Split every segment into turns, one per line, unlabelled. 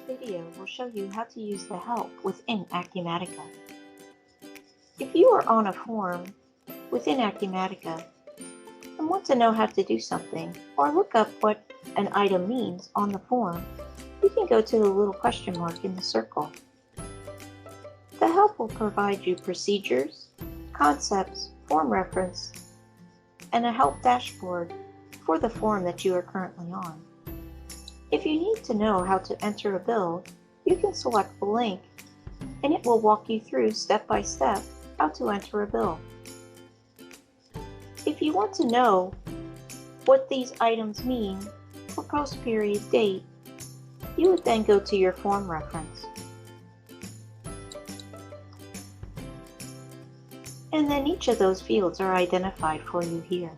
video will show you how to use the help within Acumatica. If you are on a form within Acumatica and want to know how to do something or look up what an item means on the form, you can go to the little question mark in the circle. The help will provide you procedures, concepts, form reference, and a help dashboard for the form that you are currently on. If you need to know how to enter a bill, you can select the link and it will walk you through step by step how to enter a bill. If you want to know what these items mean for post-period date, you would then go to your form reference. And then each of those fields are identified for you here.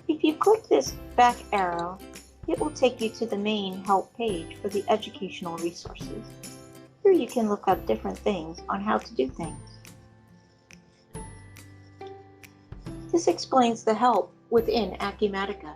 If you click this back arrow, it will take you to the main help page for the educational resources. Here you can look up different things on how to do things. This explains the help within Acumatica.